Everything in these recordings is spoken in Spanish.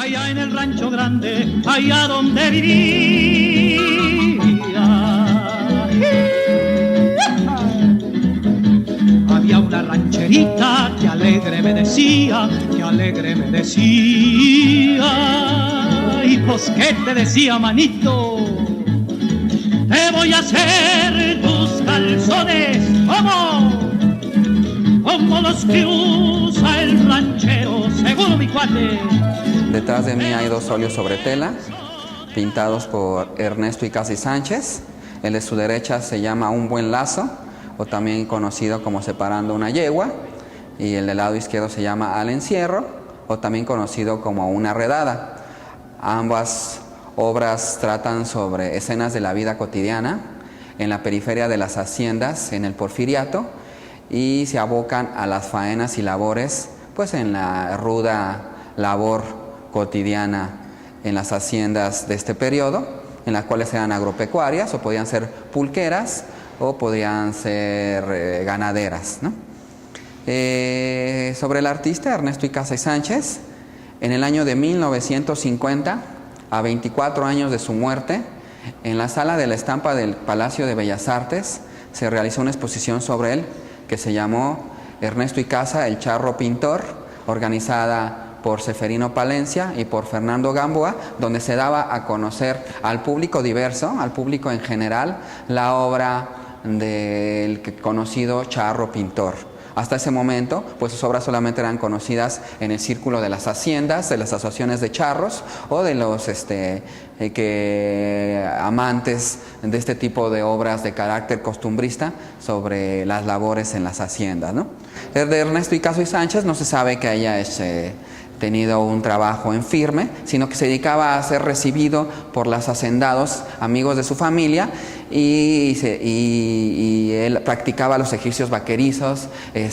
allá en el rancho grande, allá donde vivía. Había una rancherita que alegre me decía, y pues qué te decía, manito, te voy a hacer tus calzones como los que usa el ranchero, seguro mi cuate. Detrás de mí hay dos óleos sobre tela, pintados por Ernesto Icaza Sánchez. El de su derecha se llama Un Buen Lazo, o también conocido como Separando una Yegua, y el del lado izquierdo se llama Al Encierro, o también conocido como Una Redada. Ambas obras tratan sobre escenas de la vida cotidiana en la periferia de las haciendas en el Porfiriato, y se abocan a las faenas y labores, pues en la ruda labor cotidiana en las haciendas de este periodo, en las cuales eran agropecuarias o podían ser pulqueras o podían ser ganaderas, ¿no? Sobre el artista Ernesto Icaza Sánchez, en el año de 1950, a 24 años de su muerte, en la sala de la estampa del Palacio de Bellas Artes se realizó una exposición sobre él que se llamó Ernesto Icaza, el charro pintor, organizada por Seferino Palencia y por Fernando Gamboa, donde se daba a conocer al público diverso, al público en general, la obra del conocido charro pintor. Hasta ese momento, pues sus obras solamente eran conocidas en el círculo de las haciendas, de las asociaciones de charros o de los amantes de este tipo de obras de carácter costumbrista sobre las labores en las haciendas, ¿no? De Ernesto Icaza Sánchez no se sabe que haya tenido un trabajo en firme, sino que se dedicaba a ser recibido por los hacendados, amigos de su familia, y él practicaba los ejercicios vaquerizos,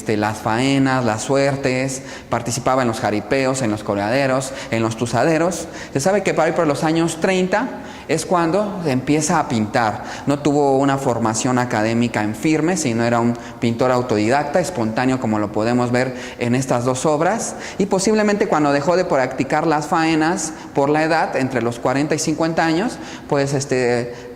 las faenas, las suertes, participaba en los jaripeos, en los coreaderos, en los tuzaderos. Se sabe que para ahí por los años 30 es cuando empieza a pintar. No tuvo una formación académica en firme, sino era un pintor autodidacta, espontáneo, como lo podemos ver en estas dos obras, y posiblemente cuando dejó de practicar las faenas por la edad, entre los 40 y 50 años, pues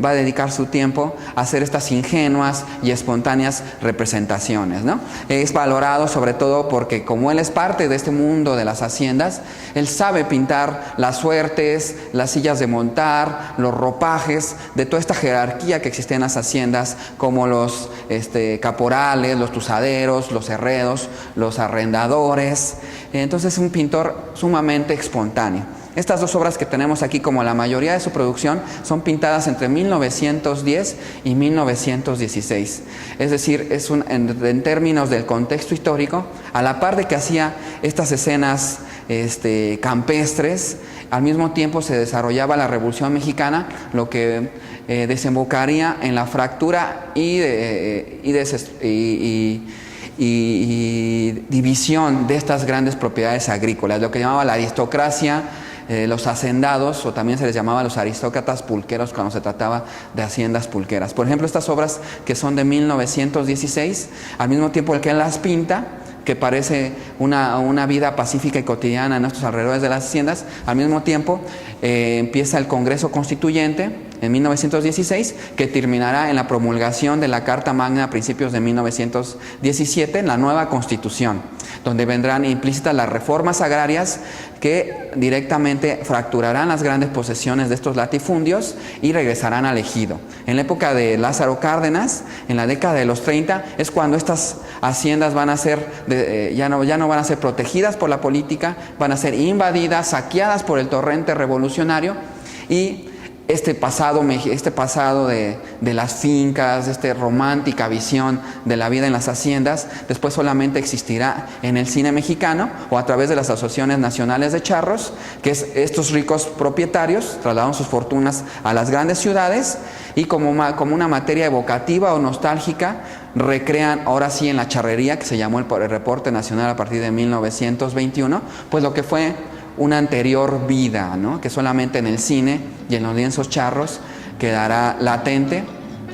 va a dedicar su tiempo a hacer estas ingenuas y espontáneas representaciones, ¿no? Es valorado sobre todo porque como él es parte de este mundo de las haciendas, él sabe pintar las suertes, las sillas de montar, los ropajes de toda esta jerarquía que existe en las haciendas, como los caporales, los tuzaderos, los herreros, los arrendadores. Entonces es un pintor sumamente espontáneo. Estas dos obras que tenemos aquí, como la mayoría de su producción, son pintadas entre 1910 y 1916. Es decir, en términos del contexto histórico, a la par de que hacía estas escenas campestres, al mismo tiempo se desarrollaba la Revolución Mexicana, lo que desembocaría en la fractura y división de estas grandes propiedades agrícolas, lo que llamaba la aristocracia, los hacendados, o también se les llamaba los aristócratas pulqueros cuando se trataba de haciendas pulqueras. Por ejemplo, estas obras que son de 1916, al mismo tiempo el que las pinta, que parece una vida pacífica y cotidiana en nuestros alrededores de las haciendas, al mismo tiempo empieza el Congreso Constituyente en 1916, que terminará en la promulgación de la Carta Magna a principios de 1917, en la nueva Constitución, donde vendrán implícitas las reformas agrarias que directamente fracturarán las grandes posesiones de estos latifundios y regresarán al ejido. En la época de Lázaro Cárdenas, en la década de los 30, es cuando estas haciendas van a ser, ya no van a ser protegidas por la política, van a ser invadidas, saqueadas por el torrente revolucionario, y este pasado de las fincas, esta romántica visión de la vida en las haciendas, después solamente existirá en el cine mexicano o a través de las asociaciones nacionales de charros, que estos ricos propietarios trasladaron sus fortunas a las grandes ciudades y como una materia evocativa o nostálgica recrean ahora sí en la charrería, que se llamó el Reporte Nacional a partir de 1921, pues lo que fue una anterior vida, ¿no? Que solamente en el cine y en los lienzos charros quedará latente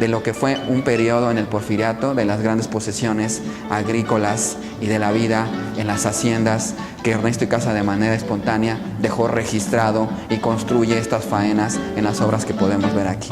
de lo que fue un periodo en el Porfiriato de las grandes posesiones agrícolas y de la vida en las haciendas que Ernesto Icaza de manera espontánea dejó registrado y construye estas faenas en las obras que podemos ver aquí.